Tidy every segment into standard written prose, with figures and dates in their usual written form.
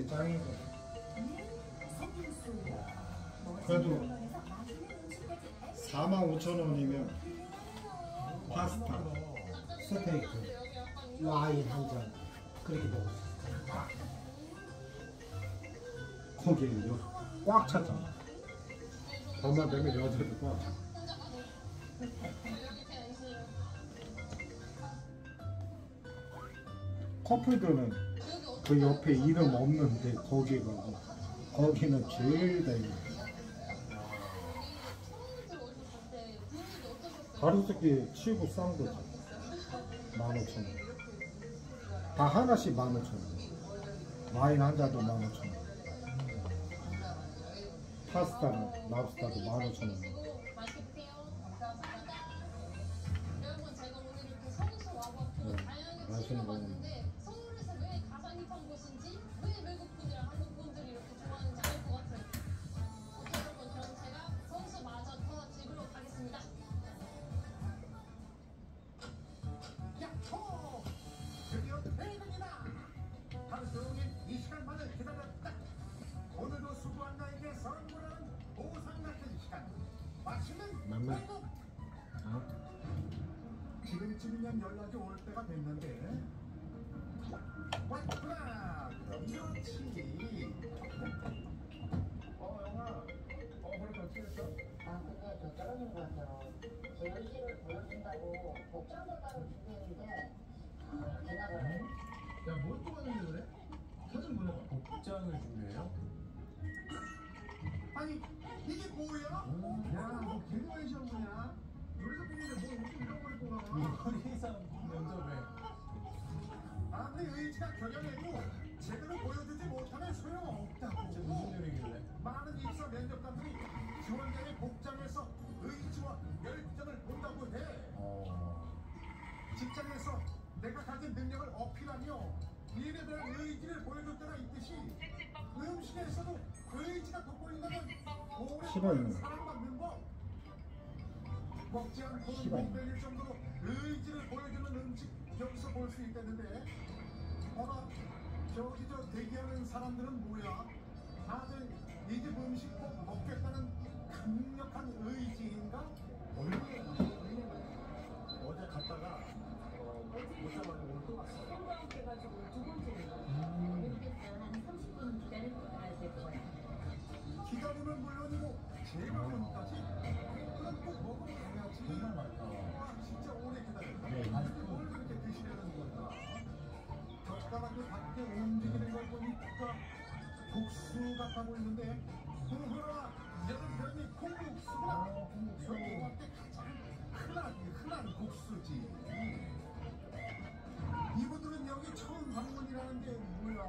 게 짱이거든. 그래도 45,000원이면 파스타, 스테이크, 와인 한 잔 그렇게 먹을 수 있어. 거기에 꽉 찼잖아. 밤만 되면 여자들 꽉 차. 커플들은 그 옆에 이름 없는데 거기 가고 거기는 제일 다행이야. 가로수길 치고 싼 거지. 15,000원. 다 하나씩 15,000원. 와인 한 잔도 15,000원. 파스타는 랍스타도 15,000원. 맛있는 거는 서울에서 왜 가장 힙한 곳인지, 왜 외국분이랑 한국분들이 이렇게 좋아하는지 알 것 같아요. 여러분, 그럼 제가 선수마저 더 집으로 가겠습니다. 야호! 드디어 퇴근이다! 하루 종일 이 시간만을 기다렸다. 오늘도 수고한 나에게 선물하는 보상 같은 시간. 맛있는 회국! 지금쯤이면 연락이 올 때가 됐는데. 왔구나! 그럼 그렇지. 영아. 그렇게 어떻게 했어? 그게 더 떨어진 것 같아요. 제 의지를 보여준다고 복장도 따로 준비했는데 대답을 야, 뭘 또 하는데 그래? 사진 보내봐. 복장을 준비해요? 아니, 이게 뭐야? 야, 너 개그맨 시험 보냐? 노래서 보는데 뭘 옷을 잃어버리고 가? 요리사 면접에 아무리 의지가 결연해도 제대로 보여주지 못하면 소용없다고. 무슨 요리길래? 많은 입사 면접관들이 지원자의 복장에서 의지와 열정을 본다고 해. 직장에서 내가 가진 능력을 어필하며 일에 대한 의지를 보여줄 때가 있듯이 음식에서도 의지가 돋보인다면 오랫동안 사랑받는 법. 먹지 않고는 못 배길 정도로 의지를 보여주는 음식 여기서 볼 수 있다는데, 봐봐, 저기 저 대기하는 사람들은 뭐야? 다들 이 집 음식 꼭 먹겠다는 강력한 의지인가? 어제 갔다가 못 잡아서 오늘 또 갔어. 해가지고 두 번째는 모르겠어요. 한 30분 기다리고 가야 될 거예요. 기다리면 물론이고 재방문까지? 그럼 꼭 먹으러 가야지. 정말 많다. 와, 진짜 오래 기다렸다. 근데 뭘 그렇게 드시려는 건가? 젓가락을 밖에 움직이는 걸 보니까 국수 같아 보이는데, 흐흐라, 여름 별미 콩국수구나. 여기한테 가장 흔한 국수지. 이분들은 여기 처음 방문이라는데 뭐야?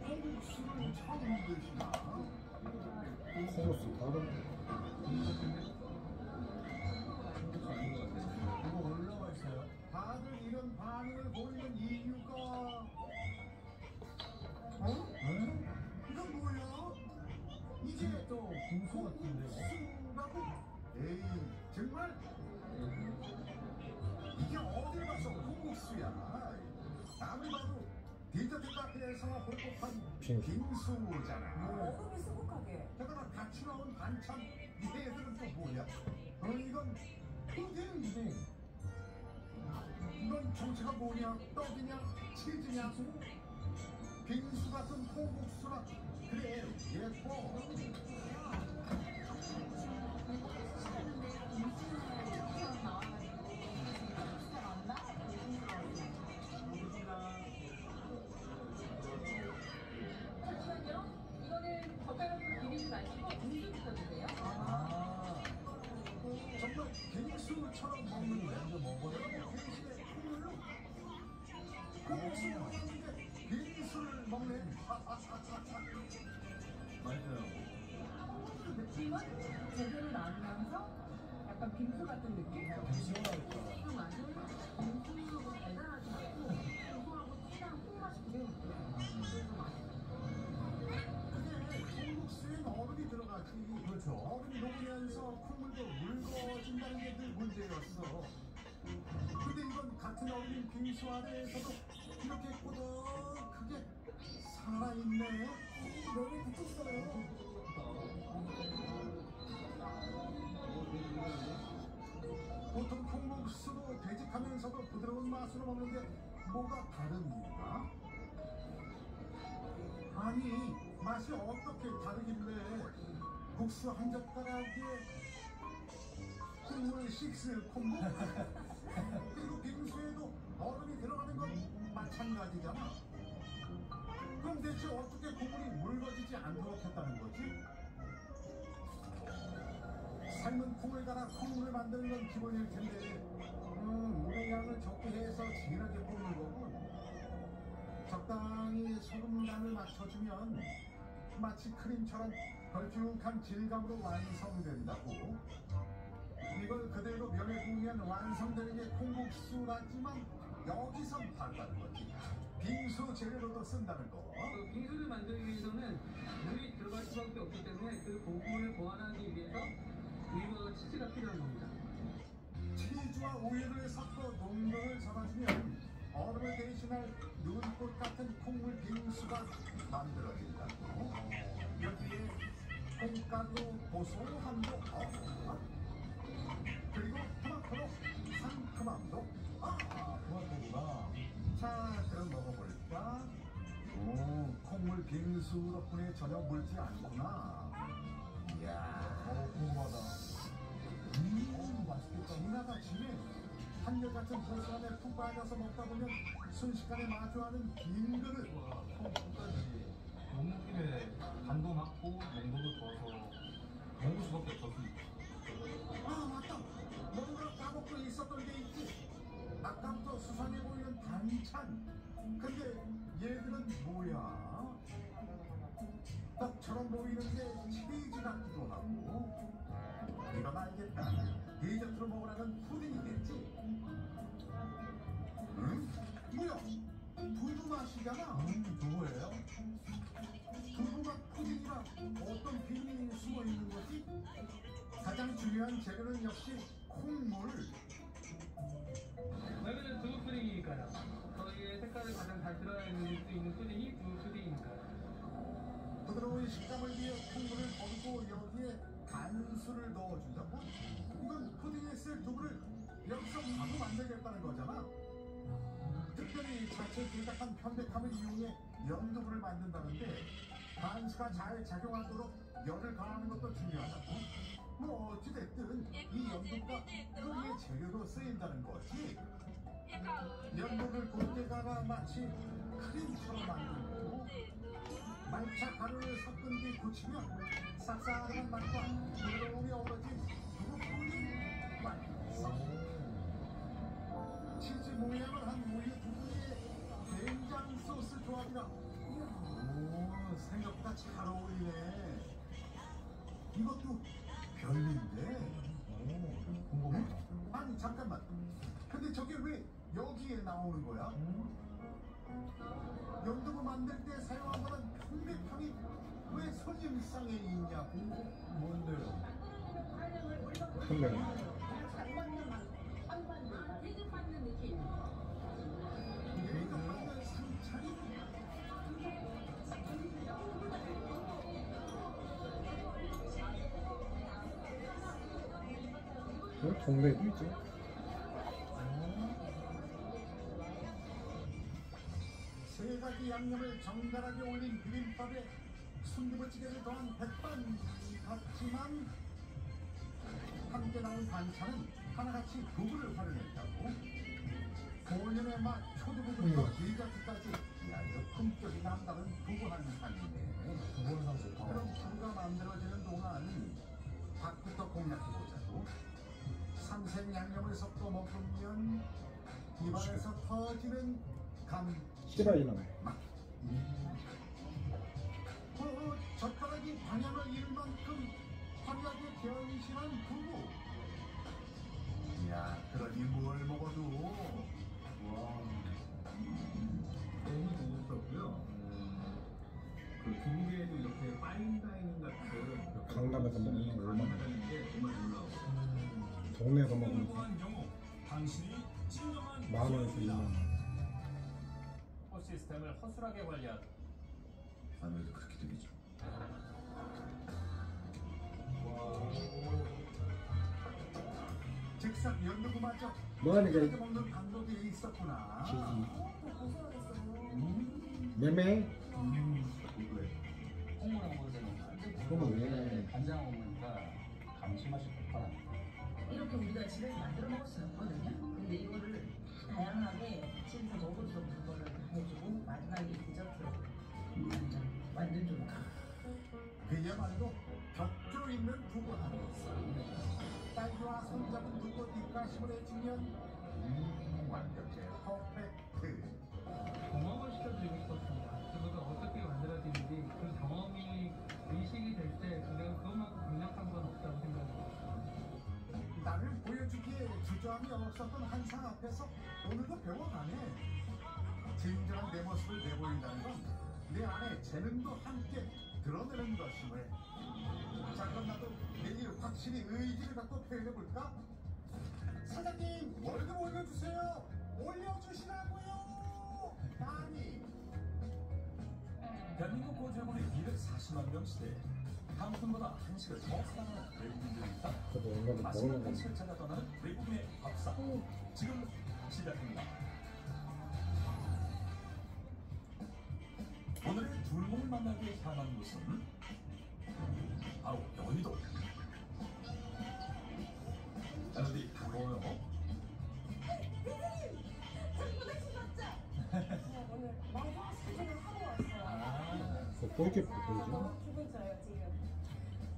콩국수를 처음 드시나? 콩국수 다른 이거 올라와 있어요. 다들 이런 반응을 보이는 이유가 이건 뭐야? 이게 또 빙수 같은데요? 콩국수라고? 에이, 정말? 이게 어딜 봐서 콩국수야? 아무리 봐도 디저트 카페에서 볼 법한 빙수잖아. 얼음이 수북하게. 게다가 같이 나온 반찬, 얘들은 또 뭐야? 이건 푸딩. 이건 정체가 뭐냐? 떡이냐? 치즈냐? 빙수 같은 콩국수라. 그래, 예뻐. 잠시만요. 이거는 젓가락으로 비비지 마시고 빙수부터 드세요. 정말 빙수처럼 먹는 거야. 먼저 먹어요. 대신에 콩을 콩국수 먹는데 빙수를 먹네. 맛있어요. 느낌은 제대로 나면서 약간 빙수 같은 느낌? 시원하겠다. 그 맛은 빙수로 달달하지 않고 고소하고 진한 콩맛이 그대로 있어요. 그래서 맛있어요. 근데 콩국수엔 얼음이 들어가지. 그렇죠. 얼음이 녹으면서 콩물도 묽어진다는 게 늘 문제였어. 근데 이건 같은 얼음인 빙수 아래에서도 이렇게 꼬덕하게 살아있네. 면을 붙였어요. 보통 콩국수도 되직하면서도 부드러운 맛으로 먹는데 뭐가 다른 이유가? 아니 맛이 어떻게 다르길래 국수 한 젓가락에 국물 식스 콩국 그리고 빙수에도 얼음이 들어가는 건 마찬가지잖아. 그럼 대체 어떻게 국물이 묽어지지 않도록 했다는 거지? 삶은 콩을 갈아 콩물을 만드는 건 기본일 텐데 물의 양을 적게 해서 진하게 볶는 거군. 적당히 소금 간을 맞춰주면 마치 크림처럼 걸쭉한 질감으로 완성된다고. 이걸 그대로 면에 부으면 완성되는 게 콩국수라지만 여기선 다르다는 거지. 빙수 재료로도 쓴다는 거. 그 빙수를 만들기 위해서는 물이 들어갈 수밖에 없기 때문에 그 고분을 보완하기 위해서 우유와 치즈가 필요한 겁니다. 치즈와 우유를 섞어 농도를 잡아주면 얼음을 대신할 눈꽃 같은 콩물 빙수가 만들어진다고. 여기에 콩가루 고소함도 그리고 토마토로 상큼함도 토마토구나. 자 그럼 먹어볼까? 오 콩물 빙수 덕분에 전혀 물지 않구나. 이야 궁금하다. 맛있겠다. 지나가 지네. 한결같은 고소함에 푹 빠져서 먹다 보면 순식간에 마주하는 긴 그릇. 콩국까지 먹는 김에 간도 맞고 농도도 좋아서 먹을 수밖에 없었으니까. 아 맞다. 뭔가 까먹고 있었던 게 있지. 아까부터 수상해 보이는 반찬. 근데 얘들은 뭐야? 떡처럼 보이는데 치즈 같기도 하고. 이건 알겠다. 디저트로 먹으라는 푸딩이겠지. 응? 뭐야? 두부 맛이잖아. 두부예요? 두부가 푸딩이라 어떤 비밀이 숨어 있는 거지? 가장 중요한 재료는 역시 콩물. 여기는 두부 푸딩이니까요. 저희의 색깔을 가장 잘 드러낼 수 있는 푸딩이 두부 푸딩이니까요. 부드러운 식감을 위해 콩물을 버리고 여기에 간수를 넣어준다고? 이건 푸딩에 쓸 두부를 여기서 바로 만들겠다는 거잖아. 특별히 자체 제작한 편백함을 이용해 연두부를 만든다는데 간수가 잘 작용하도록 열을 가하는 것도 중요하다고. 뭐 어찌됐든 이 연두부가 요리의 재료로 쓰인다는 거지. 연두를 곱게 갈아 마치 크림처럼 만들고 말차 가루를 섞은 뒤 굳히면 쌉싸한 맛과 부드러움이 어우러진 두부 푸딩 완성. 치즈 모양을 한 우유 두부에 된장 소스 조합이라. 오 생각보다 잘 어울리네. 이것도 별미인데. 궁금하다. 아니 잠깐만. 근데 저게 왜 여기에 나오는 거야? 연두부 만들 때 사용한다는 편백함이 왜 손님상에 있냐고? 뭔데요? 근데 대접받는 느낌. 얘가 만든 상차림? 동네도 있지. 세 가지 양념을 정갈하게 올린 비빔밥에 순두부찌개를 더한 백반 같지만 함께 나온 반찬은 하나같이 두부를 활용했다고. 본연의 맛 초두부부터 디저트까지 야 이거 품격이 남다른 두부 한상이네. 두부는 상 좋다. 그럼 두부가 만들어지는 동안 밥부터 공략해보자고. 삼색 양념을 섞어 먹으면 입안에서 터지는 싫어 이놈. 젓가락이 방향을 잃을 만큼 화려하게 변신한 두부. 이야 그러니 뭘 먹어도 와. 너무 재밌었고요. 그 두부에도 이렇게 파인다이닝 같은 강남에서 먹는 거 얼마나 하는 게 정말 놀라워요. 동네에서 먹으니까 경우 당신이 진정한 10,000원에서 20,000원. 시스템을 허술하게 관리하듯 아무래도 그렇게 되겠죠. 즉석 연두구마저 뭐하니까 먹는 방법이 있었구나. 지지 고소하겠어요. 매매 왜? 콩물을 먹을 때는 완전 그러면 왜? 부드러운데 간장 먹으니까 감칠맛이 폭발합니다. 이렇게 우리가 집에서 만들어 먹을 수는 없거든요. 근데 이거를 다양하게 집에서 먹을 수 없는 거를 다 해주고 마지막에 디저트로 완전 좋다. 그야말로 격조 있는 부부 하루였어. 딸과 손잡은 두고 뒷가심을 해주면 완벽해 퍼펙트. 경험을 시켜드리고 싶었습니다. 그거가 어떻게 만들어지는지 그 경험이 인식이 될 때 그것만큼 강력한 건 없다고 생각합니다. 나를 보여주기에 주저함이 없었던 한상 앞에서 오늘도 배워가네. 진정한 내 모습을 내보인다는 건 내 안에 재능도 함께 드러내는 것이네. 자, 그럼 나도 내일 확실히 의지를 갖고 표현해볼까? 사장님, 월급 올려주세요. 올려주시라고요. 아니. 대한민국 거주자원의 240만 명 시대에 한푼보다 한식을 더 사랑하는 외국인들이 있다. 저도 얼마나 맛있는 먹는 건데 한식을 찾아 떠나는 외국인의 밥상 지금 시작합니다. 오늘의 둘목을 만나게 향한 곳은 바로 여의도. 어디 반가워요. 오늘 마지막 스케줄을 하고 왔어요. 또 이렇게 보이지? 너무 기분 좋아요 지금.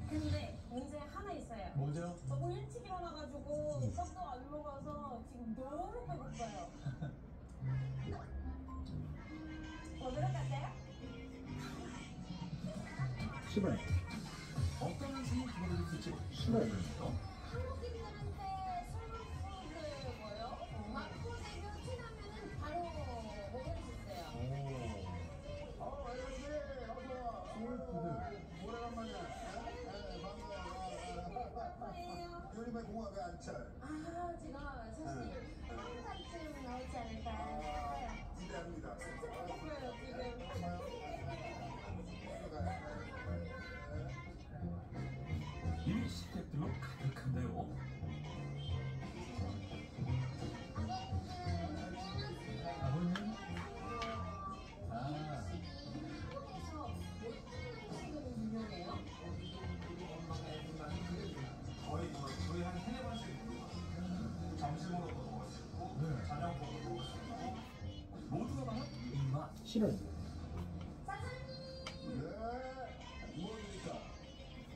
근데 문제 하나 있어요. 뭐죠? 저 오늘 일찍 일어나가지고 밥도 안 먹어서 지금 너무 배고파요. 어디로 갈까요? 싫어요 어떤 한식이 기다려질지 싫어요 한국인들한테 소울푸드 뭐요? 마포대교 지나면은 바로 먹을 수 있어요. 오래간만이야. 뭐예요? 요즘에 공화 왜안 차? 아, 제가 사실 한달쯤 나오지 않을까 싶어요. 기대합니다. 진짜 배고파요 지금. 이미 식객들로 가득한데요. 아버님? 아, 한국에서 어떤 음식으로 유명해요? 저희 한 3-4번씩 점심으로도 먹을 수 있고 저녁으로도 먹을 수 있고 모두가 말한 입맛. 싫어요 네. 뭐입니까?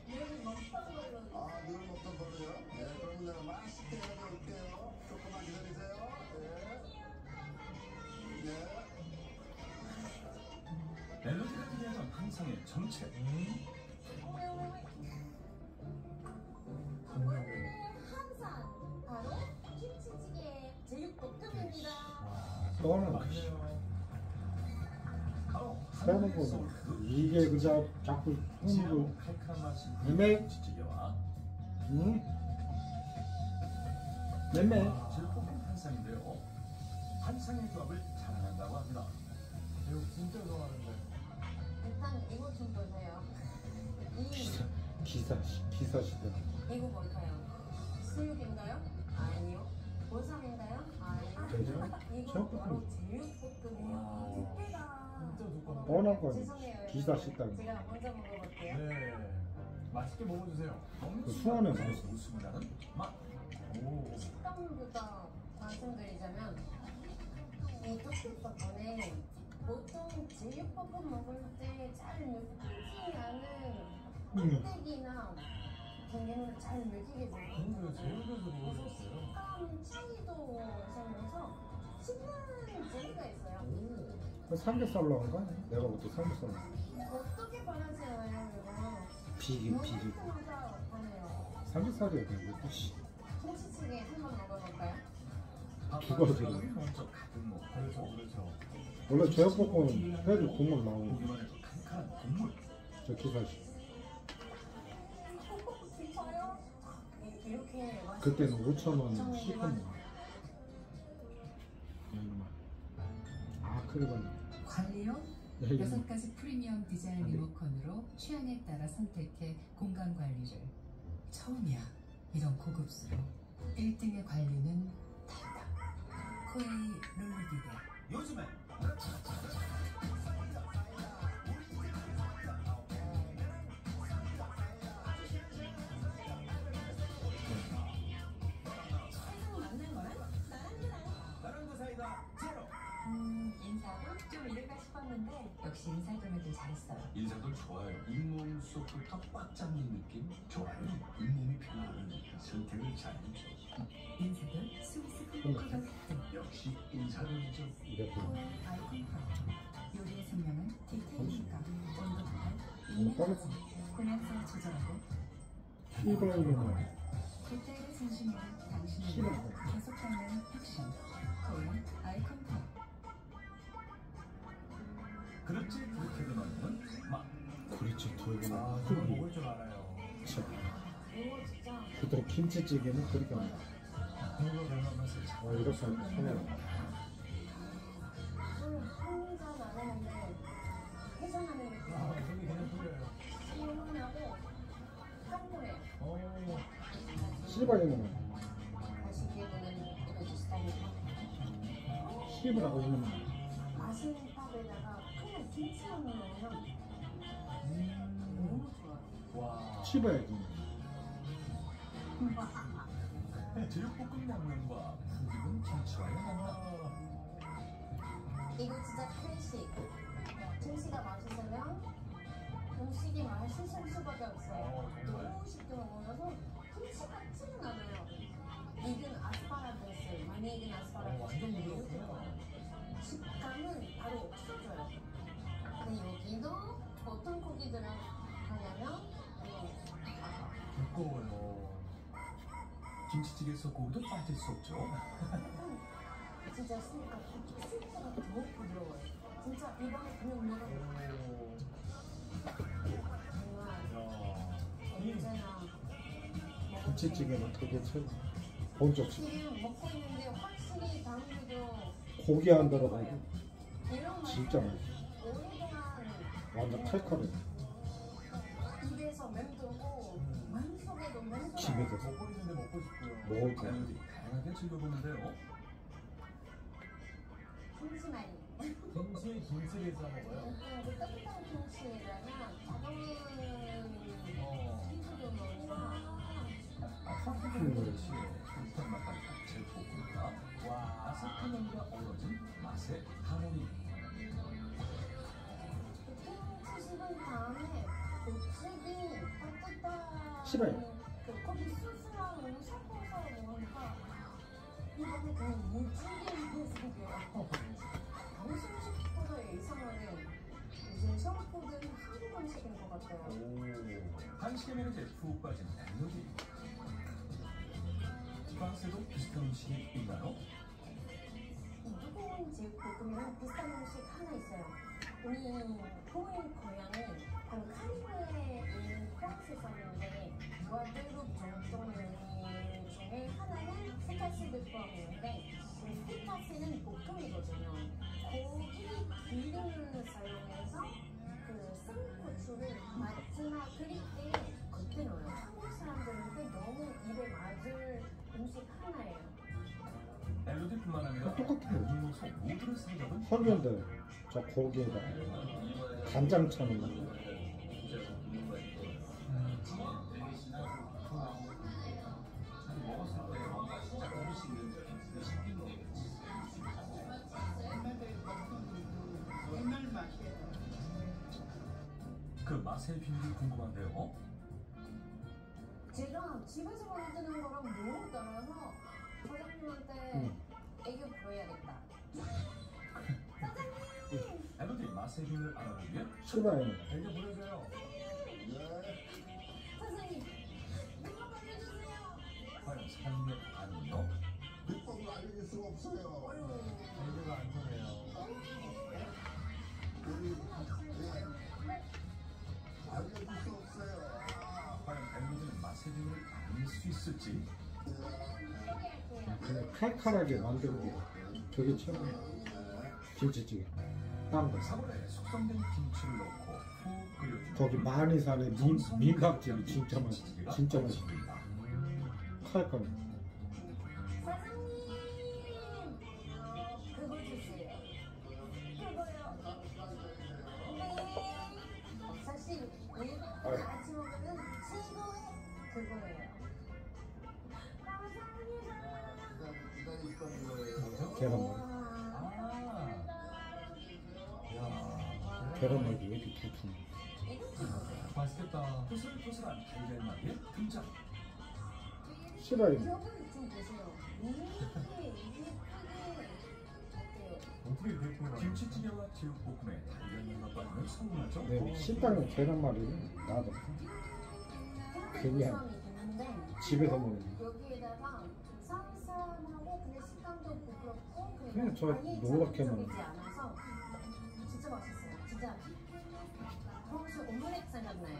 늘 먹던 걸로. 아, 늘 먹던 걸로요? 네, 그러면 내가 맛있게 해볼게요. 조금만 기다리세요. 네. 네. 멜로디가 기대하던 한상의 정체. 오늘의 한상 바로 김치찌개 제육볶음입니다. 떠는 바로 떠는 한국의 거 소울푸드. 이게 그저 자꾸 흥도 진하고 칼칼한 맛이 매매? 김치찌개와 응? 매매 질볶은 한상인데요. 한상의 조합을 자랑한다고 합니다. 이거 진짜 좋아하는데. 일단 이거 좀 보세요. 기사 시대 이거 뭘까요? 수육인가요? 아니요. 보쌈인가요? 아니요. 되죠? 이거 제육볶음. 바로 제육볶음이요. 두께가 진짜 두꺼워. 뻔한 거 죄송해요. 기사 식당 제가 먼저 먹어볼게요. 네. 맛있게 먹어주세요. 그 수원에 맛있어. 웃음이 나는 맛. 오. 식감부터 말씀드리자면 이 두께부분에 보통 제육볶음 먹을 때 잘 묻히지 않은 껍데기나 경계물을 잘 묻히게 돼요. 그러면 제육에서 그래서 먹었어요. 식감 차이도 생겨서 씹는 재미가 있어요. 그 삼겹살로 한 거 아니야? 내가 볼때 삼겹살로 어떻게 변하세요, 이거? 비기 먹을 때마다 변해요. 삼겹살이야 그거 씨 김치찌개 한번 먹어볼까요? 그거지. 먼저 가득 먹고 그렇죠. 원래 제육볶음 회를 국물 나오고 고기만 해도 칼칼한 국물. 저 기사식 깊어요? 이렇게 그때는 5,000원 시켰네 아 그러면 관리용 6가지 프리미엄 디자인 리모컨으로 취향에 따라 선택해 공간 관리를. 처음이야 이런 고급스러움. 1등의 관리는 달다. 코웨이 롤러비데. 요즘엔 나랑 그 사이다 제로. 인사도 좀 이럴까 싶었는데 역시 인사동에도 잘했어요. 인사도 좋아요. 잇몸 속부터 꽉 잡는 느낌 좋아요. 잇몸이 편안한 선택을 잘해줘. 인사동 스위스 콩쿠가 역시 인사동이죠. 아이콘 팝. 요리의 생명은 디테일이니까 온도 조절, 너무 이미지, 공양성을 조절하고 이거는 디테일의 진심으로 당신을 싫어. 위해 계속 닦는 팩션. 코웨이 아이콘 팝. 그렇지 그렇게 그만두면 막 그렇지 되게 아, 그걸 먹을 줄 알아요. 이거 진짜 그대로 김치찌개는 그렇게 안 돼. 그거 얼마면서 이렇게 하면 혼자 나누는데 해장하는 게 아, 저기 그냥 뿌려요. 시원하고 깔끔해. 실버에는 거시기에는 이거 스타일이고 실버라고 있는 맛있는 밥에다가 그냥 김치만 넣으면 너무 좋아. 와. 실버야지. 제육볶음냉면과 푸짐한 김치와의 만남. 이거 진짜 클래식. 김치가 맛있으면 음식이 맛있을 수밖에 없어요. 너무 쉽게 먹어서 김치 같지는 않아요. 익은 아스파라거스, 많이 익은 아스파라거스. 완전 부드럽구나. 식감은 바로 없어져요. 근데 여기도 어떤 고기들을 하냐면 두꺼워요. 김치찌개에서 고기도 빠질 수 없죠. 진짜 스니까 스프가 너무 부드러워요. 진짜 입안에 그냥 넣어도 정말 언제나 김치찌개는 되게 참 본적 없이 지금 먹고 있는데 확실히 당기도 고기 안 들어가고 이런 맛이 진짜 맛있어. 오랫동안 완전 칼칼해. 입에서 맴돌고 마음속에도 맴돌아요. 집에서 먹고 있는데 먹고 싶고요. 먹을 거. 다양하게 다양하게 즐겨보는데요. 김치말이 김치 김치를 싸 먹어요. 그 따뜻한 김치에다가 자동은 피부도 넣으니까 그릇이 불편 맛과 잡채 볶음밥, 와 아삭한 면과 어우러진 맛의 하모니. 김치 식은 다음에 고추기 따뜻한 싫어요. 그 거기 소스랑 너무 섞어서 먹으니까 이번에 그냥 물찌개 생겨요. 방송식보다 이상하게 요즘 셰프들이 한국 음식인 것 같아요. 한식의 매력에 푹 빠진 멜로디. 프랑스에도 비슷한 음식이 있나요? 무거운 제육볶음이랑 비슷한 음식 하나 있어요. 우리 부모님 고향이 바로 카리브해에 있는 프랑스에 사는데 와드룩 정통 요리 중에 하나는 스타시를 포함했는데 그 스타시는 볶음이거든요. 고기 기름을 사용해서 그 생고추를 마지막 그릴 때 겉에 넣어요. 한국 사람들한테 너무 입에 맞을 음식 하나예요. 멜로디뿐만 아니라 똑같아요. 모든 요소 모두를 사로잡은 설명대 저 고기에다 간장 차는 거. 그 맛의 비밀이 궁금한데요. 제가 집에서 만드는 거랑 너무 달라서 사장님한테 애교 보여야겠다. 사장님! 멜로디 맛의 비밀을 알아보기 위해 실버에 이제 보여줘요. 사장님! 누가 알려주세요! 과연 사장님의 반응은요? 비법을 알릴 수가 없어요. 애교가 안 통해요. 알려줄 수 없어요. 과연 멜로디는 맛의 비밀을 알릴 수 있을지. 그냥 칼칼하게 만드는 게 되게 최고야. 김치찌개. 딴 거. 사골에 숙성된 김치를 넣고 푹 끓여주면 거기 마니산에 민박집이 진짜 맛있어. 진짜 맛있어. 칼칼. 사장님 그거 주세요. 그거요. 네. 사실 우리 같이 먹으면 최고의 그거예요. 감사합니다. 계란말이. 계란말이 왜 이렇게 두툼해? 맛있겠다. 포슬포슬한 달걀말이의 등장. 싫어요. 여러분 좀 보세요. 이게 어떻게 그렇게 먹어요? 김치찌개와 제육볶음에 달걀말과 빠지면 서운하죠? 네, 식당에 계란말이는 나도 그냥 집에서 먹는 거. 여기에다가 쌈쌈하고 근데 식감도 부드럽고 그냥 저 많이 노랗게 자극적이지 먹는 않아서 진짜 맛있어요. 진짜 평소 오믈렛 생각나요.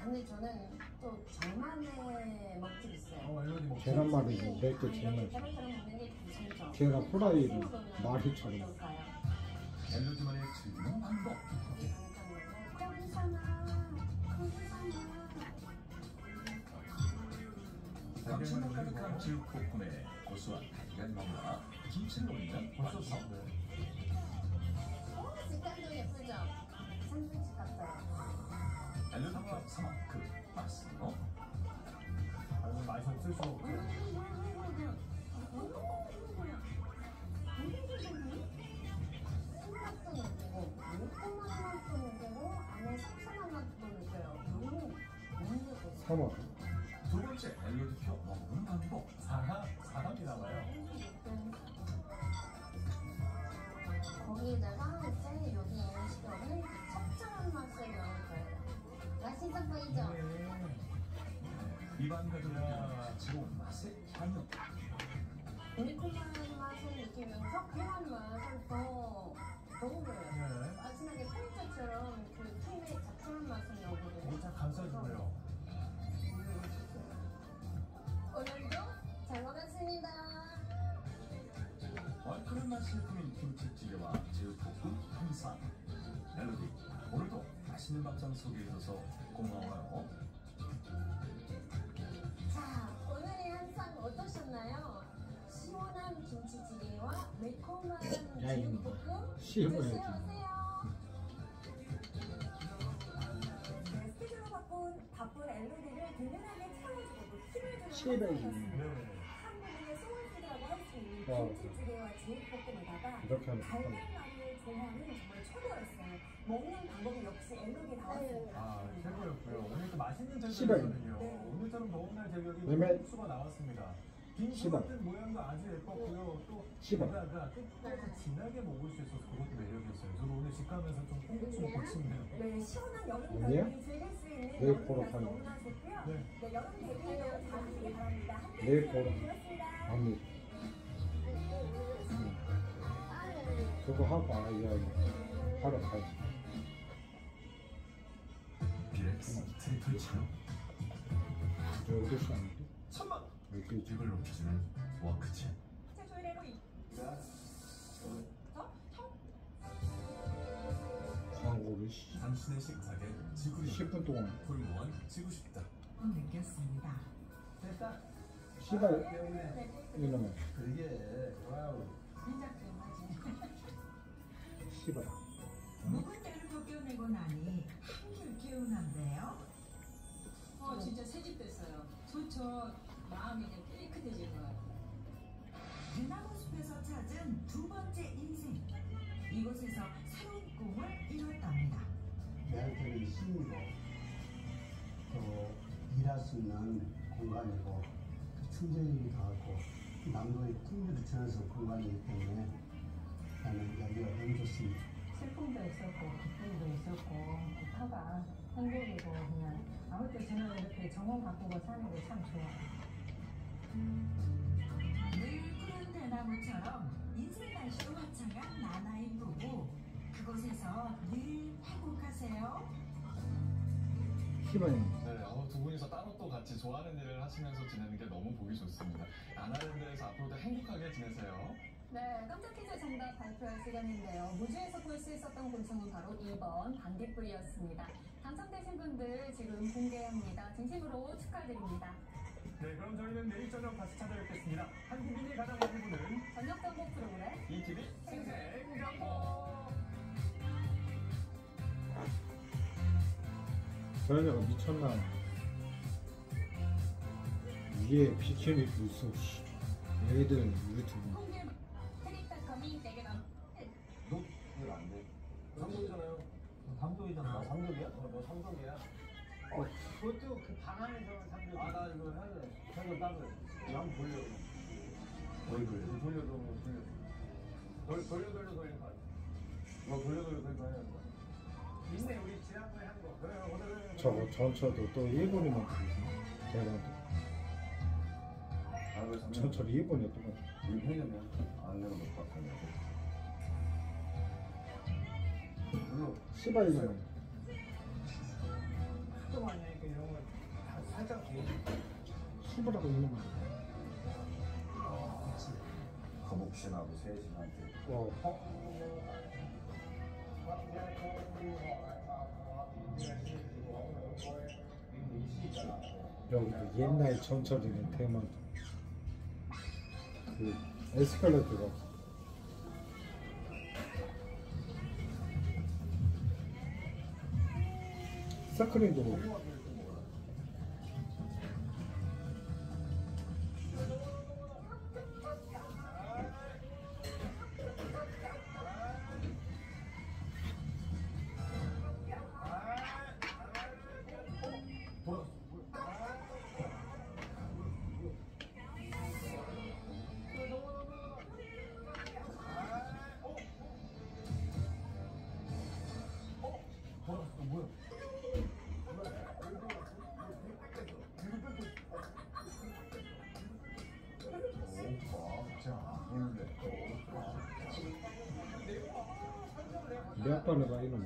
근데 저는 또 저만의 맛집 있어요. 엘로디 먹 계란말이는 내게 제일 맛있어. 계란처럼 먹는 게 괜찮죠. 계란 후라이는 마리처럼. 어떨까요? 멜로디만의 즐기는 방법. 감칠맛 가득한 제육볶음에 고소한 달걀말과 김치를 올리면 벌써 완성. 색깔도 예쁘죠? 샌드위치 같아요. 멜로디와 사마크 맛있어. 아니 맛이 없을 수가 없죠. 신맛도 느끼고 매콤한 맛도 느끼고 안에 상큼한 맛도 느껴요. 너무 좋고 사막. 두 번째 멜로디표 먹는 방법. 사람이 나와요. 거기에다가 이제 여기 음식은 적절한 맛을 넣을 거예요. 맛있어 보이죠? 입안 가득한 지로운 맛의 향연. 매콤한 맛을 느끼면서 그런 맛을 더 떠오르요. 마지막에 콩자처럼 그 튀김의 적절한 맛을 넣거든요. 살짝 감싸주고요. 오늘도 잘 먹었습니다. 얼큰한 맛이 풍긴 김치찌개와 제육볶음 한상. 멜로디, 오늘도 맛있는 밥상 소개해줘서 고마워요. 자, 오늘의 한상 어떠셨나요? 시원한 김치찌개와 매콤한 제육볶음 시원해야지. 드셔보세요. 네, 스케줄로 바쁜 엘로디를 든든하게 채워주고 힘을 주는 시원해야지. 한국인의 소울푸드라고 할 수 있는 김치찌개와 제육볶음에다가 이렇게 하면 달걀말이의 조화는 정말 최고였어요. 먹는 방법이 역시 엘로디에 나왔습니다. 아 최고였고요. 오늘 또 맛있는 시발. 제육이거든요. 네. 오늘처럼 더운 날 제육이 왜냐면- 국수가 나왔습니다. 빈 시발. 같은 모양도 아주 예뻤고요. 또 시발. 게다가 끝까지 진하게 먹을 수 있어서 그것도 매력이었어요. 저도 오늘 집 가면서 좀 콩국수 먹고 싶네요. 네, 시원한 여름 아니야? 별이 즐길 수 있는 내일 여름 보러 날씨 가요. 너무나 좋고요. 네. 네, 여름 대비를 잘 하시기 바랍니다. 내일 보러 고맙습니다. 아니. 그거 하고 아이야 하러 가야지. 비렉스 트리플 체험. 저 어디서 하는데? 천만. 여기 지금 이걸 높여주는 워크체. 광고를 씨. 당신의 식탁에 지구를 10분 동안 훌륭한 지고 싶다. 느꼈습니다. 됐다. 시발 이놈의 그게 와우. 시발. 묵은 때를 벗겨내고 나니 한결 개운한데요. 진짜 새집 됐어요. 좋죠. 마음이 이제 깨끗해질 것 같아요. 대나무 숲에서 찾은 두 번째 인생. 이곳에서 새로운 꿈을 이뤘답니다. 내한테는 힘이고 또 일할 수 있는 공간이고 충전이기도 하고 남도의 풍류를 전해서 공간이기 때문에 나는 여기가 너무 좋습니다. 슬픔도 있었고 기쁨도 있었고 터가 행복이고 그냥 아무튼 저는 이렇게 정원 가꾸고 사는 게 참 좋아요. 늘 푸른 대나무처럼 인생 날씨도 화창한 나나인 부부. 그곳에서 늘 행복하세요. 시발. 네, 두 분이서 따로 또 같이 좋아하는 일을 하시면서 지내는 게 너무 보기 좋습니다. 나나랜드에서 앞으로도 행복하게 지내세요. 네, 깜짝 퀴즈 정답 발표할 시간인데요. 무주에서 볼 수 있었던 곤충은 바로 2번 반딧불이었습니다. 당첨되신 분들 지금 공개합니다. 진심으로 축하드립니다. 네, 그럼 저희는 내일 저녁 다시 찾아뵙겠습니다. 한국인이 가장 많이 보는 저녁 정보 프로그램 ETV 생생정보. 저 여자가 미쳤나? 이게 비키니 있어. 애들 유튜브. 캐릭터컴이 대결함. 너 이거 안 돼. 삼성이잖아요. 감독이잖아. 삼성이야? 너 삼성이야? 그것도 그 방 안에서만 삼겹. 나 이거 해야 돼. 해야 따로. 양 돌려. 뭘 돌려? 돌려. 돌려 돌려 가. 너 돌려 해야 돼. 있네 우리 지난번에 한 거. 그래. 저거 전처도 또 일본이만 대단하다. 전처를 일본에 또 우리 편의점이야. 안 내면 못 받아. 물론 시바이는 하도 많이 하니까 이런 거 살짝 수부라고 있는 거. 거북신하고 새신한테. 여기도 옛날 전철이는 대만 그 에스컬레이터가 사크린도 몇 번을 봐 이놈아.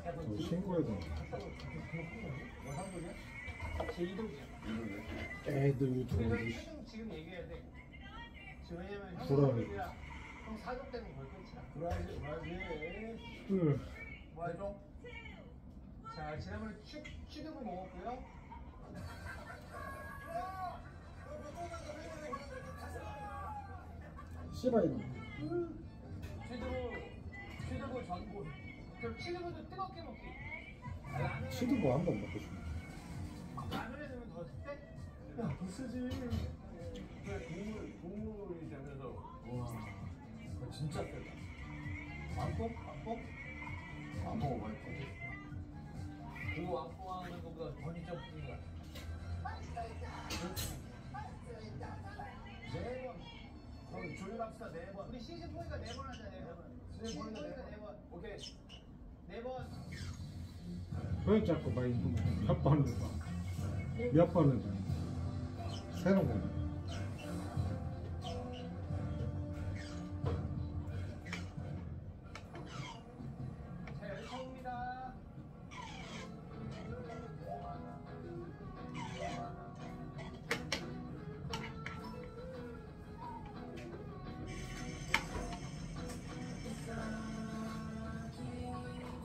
저 신고해야 돼. 제 이동이야. 애들 유튜브 지금 얘기해야 돼. 지금 왜냐면 불안해. 형 사격 때문에 걸 끝이야. 불안해. 뭐 해줘? 자, 지난번에 취두부 먹었고요. 씨바이놈. 취두부 전골. 그럼 취두부도 뜨겁게 먹기. 치두부 한 번 먹고 싶어. 라면에 넣으면 더 세? 야, 더 쓰지. 국물이 되면서 와, 그거 진짜 세다. 왕뽕? 안 먹어봤지. 그거 왕뽕하는 것보다 더 진짜 뿌린 거야. 네 번. 그럼 조율합시다. 4번. 우리 시즌 포인트가 4번 하자. 4번. 시즌 포인트 4번. 오케이. 4번. 왜 자꾸 막 몇 번을 봐? 몇 번을 봐? 새로운 거. 자, 여기 처음입니다.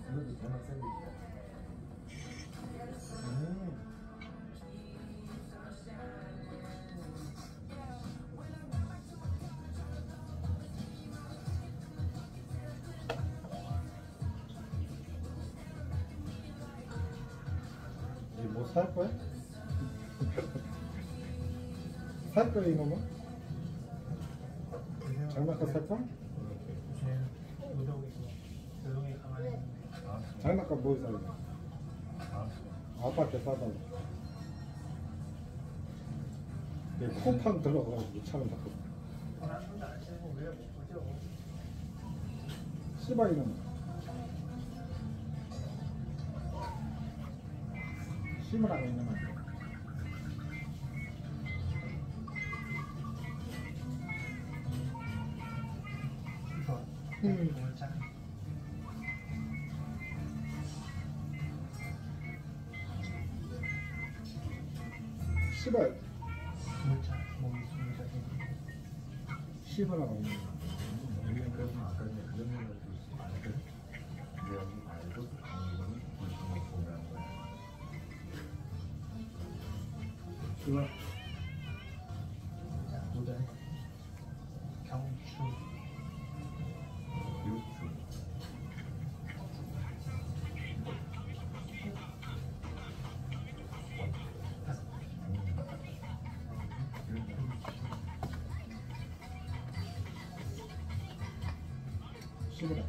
그래도 대만 샌드위치야. 뭐 살 거야? 살 거야 이놈아? 장난감 살 거야? 조용히 가만히 있는데. 장난감 뭐 사야 돼? 아빠한테 사달라. 얘 콩팡 들어가가지고 차는 자꾸. 한 번도 안 쓰고 왜 못 보죠? 씨바 이놈아. 심으라고 이놈아. 씨발 씹으라고 있는 거. 우리는 그래서 아까 전에 그런 얘기를 말했거든. 여기 말고 강의는 불성을 보면 거야. 씹어. 자, 또 돼. 경추, 유추. 씹으라.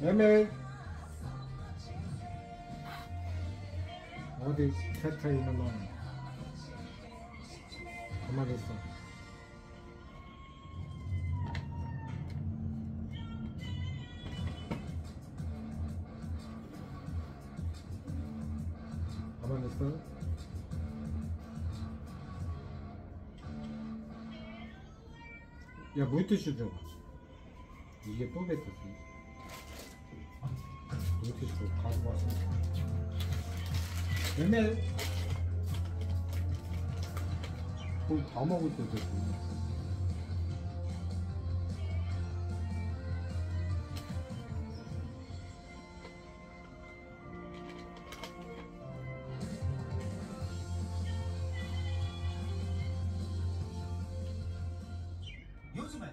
애매. 어디 세트에 있는 놈 가만히 있어. 가만히 있어. 야, 물티슈 줘. 이게 또 뱉었어. 물티슈 가지고 왔어. 애매. 거의 다 먹을 때 됐어. 요즘에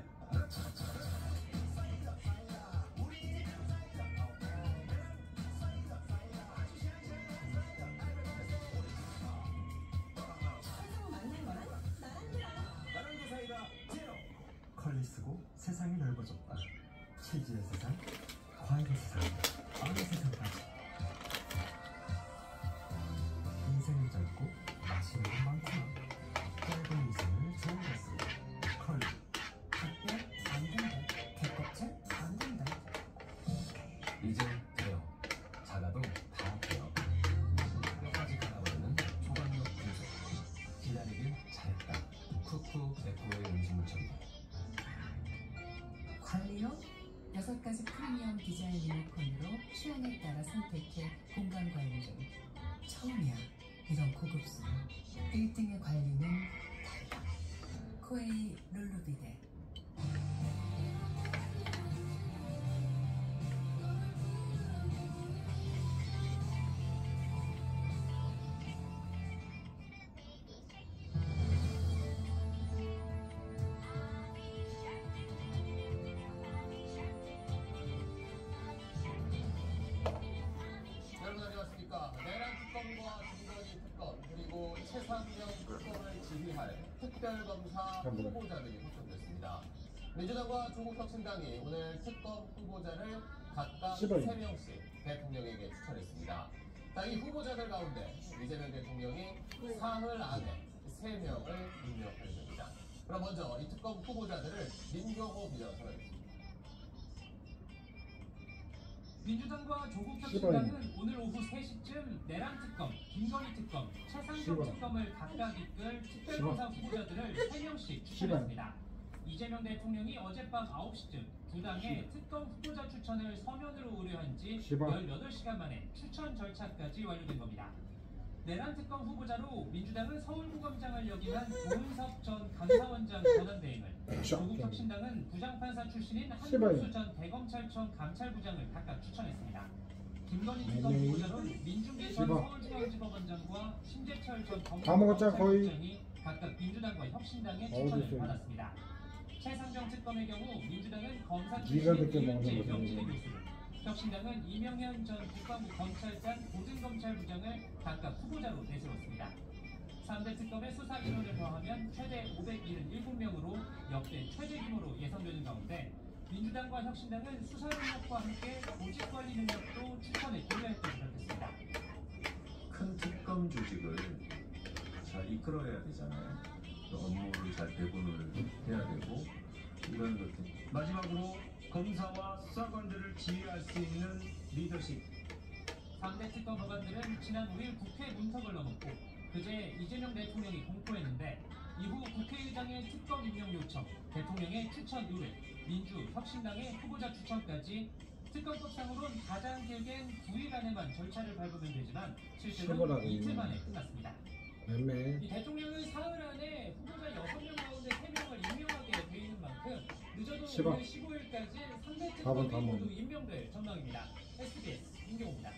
컬리쓰고 세상이 넓어졌다. 치즈의 세상, 과일의 세상, 빵의 세상까지. 인생은 짧고 맛있는 건 많구나. 짧은 인생을 좋은 것으로 컬리. 닭뼈 안 된다. 개껍질 안 된다. 이제 돼요. 작아도 다 돼요. 뼈까지 갈아버리는 초강력 분석. 기다리길 잘했다. 쿠쿠 에코의 음식물 처리. 관리용 6가지 프리미엄 디자인 리모컨으로 취향에 따라 선택해 공간 관리 중. 처음이야. 이런 고급스. 1등의 관리는 달라. 코에이 룰루비데. 여러분 안녕하십니까. 내란 특검과 김건희 특검 그리고 최상병 특검을 지휘할 특별검사 후보자들이 확정됐습니다. 민주당과 조국혁신당이 오늘 특검 후보자를 각각 3명씩 대통령에게 추천했습니다. 이 후보자들 가운데 이재명 대통령이 사흘 안에 3명을 임명할 예정입니다. 그럼 먼저 이 특검 후보자들을 민경호 기자가 전해드립니다. 민주당과 조국혁신당은 오늘 오후 3시쯤 내란 특검, 김건희 특검, 최상병 특검을 각각 이끌 특별검사 후보자들을 3명씩 추천했습니다. 이재명 대통령이 어젯밤 9시쯤 두 당의 특검 후보자 추천을 서면으로 의뢰한 지 18시간 만에 추천 절차까지 완료된 겁니다. 내란 특검 후보자로 민주당은 서울고검장을 역임한 조은석 전 감사원장 권한대행을, 조국혁신당은 부장판사 출신인 한동수 전 대검찰청 감찰부장을 각각 추천했습니다. 김건희 특검 후보자로는 민중기 전 서울중앙지법원장과 심재철 전 검찰국장이 각각 민주당과 혁신당의 추천을 받았습니다. 최상병 특검의 경우 민주당은 검사 출신인 이윤재 명진의 교수를, 혁신당은 이명현 전 국방부 검찰단 고등검찰부장을 각각 후보자로 내세웠습니다. 3대 특검의 수사 인원을 더하면 최대 577명으로 역대 최대 규모로 예상되는 가운데 민주당과 혁신당은 수사 능력과 함께 조직관리 능력도 추천에 고려할 것을 밝혔습니다. 큰 특검 조직을 잘 이끌어야 되잖아요. 또 업무를 잘 배분을 해야 되고 이런 것들. 마지막으로 검사와 수사관들을 지휘할 수 있는 리더십. 3대 특검 법안들은 지난 5일 국회 문턱을 넘었고 그제 이재명 대통령이 공포했는데 이후 국회의장의 특검 임명 요청, 대통령의 추천 의뢰, 민주, 혁신당의 후보자 추천까지 특검법상으로는 가장 길게는 9일 안에만 절차를 밟으면 되지만 실제로 이틀 만에 끝났습니다. 이 대통령은 사흘 안에 후보자 6명 가운데 3명을 임명하게 돼 있는 만큼 늦어도 오늘 15일까지 3대 특검이 모두 임명될 전망입니다. SBS 임경호입니다.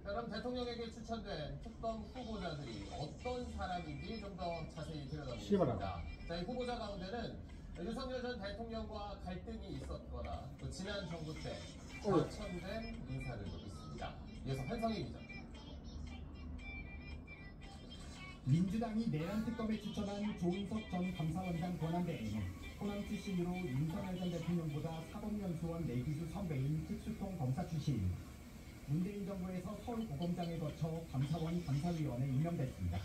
그럼 대통령에게 추천된 특검 후보자들이 어떤 사람인지 좀 더 자세히 들여다보겠습니다. 자, 이 후보자 가운데는 윤석열 전 대통령과 갈등이 있었거나 또 지난 정부 때 좌천된 인사들도 있습니다. 이어서 한성희 기자. 민주당이 내란 특검에 추천한 조은석 전 감사원장 권한대행은 호남 출신으로 윤석열 전 대통령보다 사법연수원 내기수 선배인 특수통 검사 출신입니다. 문재인 정부에서 서울고검장을 거쳐 감사원 감사위원에 임명됐습니다.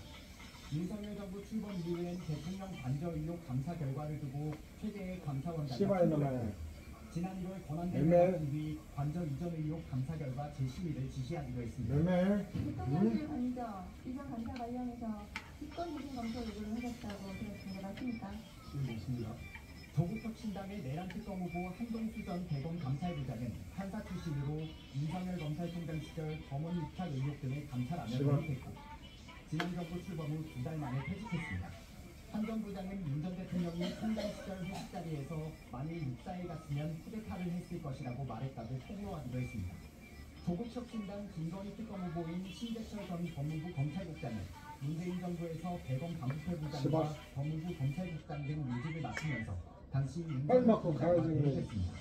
윤석열 정부 출범 이후엔 대통령 관저 의혹 감사 결과를 두고 최대의 감사원장이 출범했고 지난 1월 권한대행과 뒤 관저 이전 의혹 감사 결과 재심의를 지시하기로 했습니다. 대통령실 관저 이전 감사 관련해서 직권적인 검토 요구를 하셨다고 들었습니다. 맞습니까? 네, 맞습니다. 조국혁신당의 내란 특검 후보 한동수 전 대검 감찰부장은 판사 출신으로 윤석열 검찰총장 시절 검언 유착 의혹 등의 감찰하며 돌입했고 지난 정부 출범 후 2달 만에 퇴직했습니다. 한 전 부장은 윤 전 대통령이 총장 시절 회식 자리에서 만일 육사에 갔으면 쿠데타를 했을 것이라고 말했다고 폭로하기도 했습니다. 조국혁신당 김건희 특검 후보인 심재철 전 법무부 검찰국장은 문재인 정부에서 대검 반부패부장과 법무부 검찰국장 등 요직을 맡으면서 당시 윤석열 총장과 대립했습니다.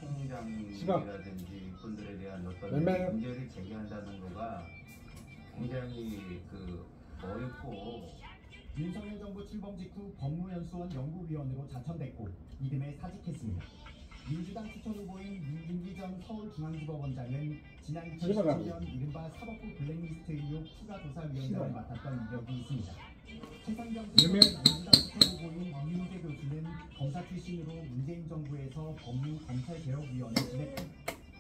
총장이라든지 분들에 대한 어떤 문제를 제기한다는 거가 굉장히 어렵고 윤석열 정부 출범 직후 법무연수원 연구위원으로 자천됐고 이듬해 사직했습니다. 민주당 추천 후보인 민중기 전 서울중앙지법원장은 지난 2017년 이른바 사법부 블랙리스트 의혹 추가조사위원장을 맡았던 이력이 있습니다. 최상병 민주당 추천 후보인 이윤재 교수는 검사 출신으로 문재인 정부에서 법무검찰개혁위원회 지냈고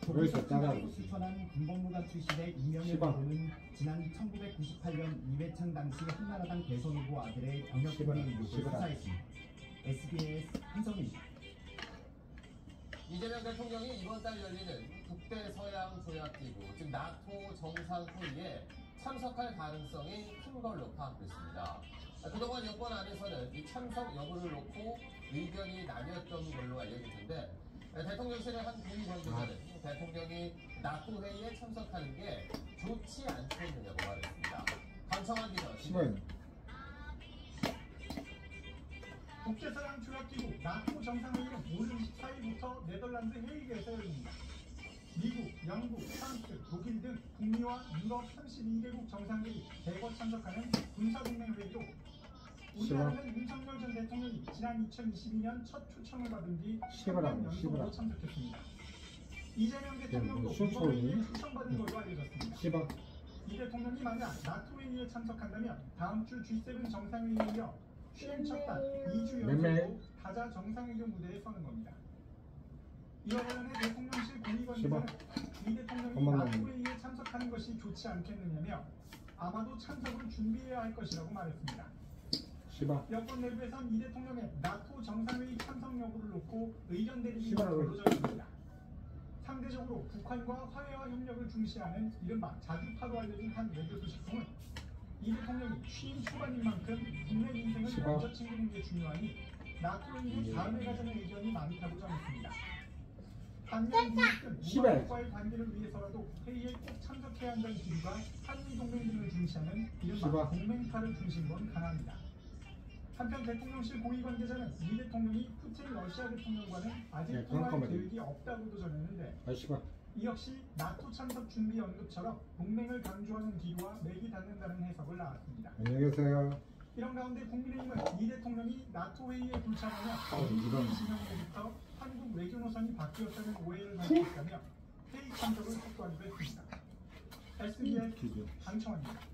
조국혁신당으로 추천한 군법무관 출신의 이명현 후보는 지난 1998년 이회창 당시 한나라당 대선 후보 아들의 병역비리 의혹을 수사했습니다. SBS 한성희입니다. 이재명 대통령이 이번 달 열리는 북대서양 조약기구, 즉 나토 정상회의에 참석할 가능성이 큰 걸로 파악됐습니다. 그동안 여권 안에서는 이 참석 여부를 놓고 의견이 나뉘었던 걸로 알려졌는데 대통령실의 한 고위 관계자는 대통령이 나토 회의에 참석하는 게 좋지 않겠느냐고 말했습니다. 강성환 기자. 북대서양 조약기구 나토 정상회의는 오늘 24일부터 네덜란드 헤이그에서 열립니다. 미국, 영국, 프랑스, 독일 등 북미와 유럽 32개국 정상들이 대거 참석하는 군사동맹회의로 우리나라는 윤석열 전 대통령이 지난 2022년 첫 초청을 받은 뒤 3년 연속으로 참석했습니다. 이재명 대통령도 이번 회의에 초청받은 걸로 알려졌습니다. 이 대통령이 만약 나토 회의에 참석한다면 다음 주 G7 정상회의에 이어 취임 첫달 2주 연속으로 다자 정상회견 무대에 서는 겁니다. 이와 관련해 대통령실 고위관계자는 이 대통령이 나토 회의에 참석하는 것이 좋지 않겠느냐며 아마도 참석을 준비해야 할 것이라고 말했습니다. 여권 내부에선 이 대통령의 나토 정상회의 참석 여부를 놓고 의견 대립이 벌어져 있습니다. 상대적으로 대대적으로 북한과 화해와 협력을 중시하는 이른바 자주파로 알려진 한 외교 소식통은 이 대통령이 취임 초반인 만큼 국내 민생을 먼저 챙기는 게 중요하니 나토 회의 다음에 가자는 의견이 많다고 전했습니다. 반면 미국은 우방과의 관계를 위해서라도 회의에 꼭 참석해야 한다는 기류가 한미 동맹 등을 중시하는 이른바 동맹파를 중심으로 강합니다. 한편 대통령실 고위 관계자는 이 대통령이 푸틴 러시아 대통령과는 아직 통화할 계획이 없다고도 전했는데 이 역시 나토 참석 준비 언급처럼 동맹을 강조하는 기류와 맥이 닿는다는 해석을 나왔습니다. 안녕히 계세요. 이런 가운데 국민의힘은 이 대통령이 나토 회의에 불참하며 지명부터 한국 외교 노선이 바뀌었다는 오해를 받고 있다며 회의 참석을 촉구하기도 했습니다. SBS 강청원입니다.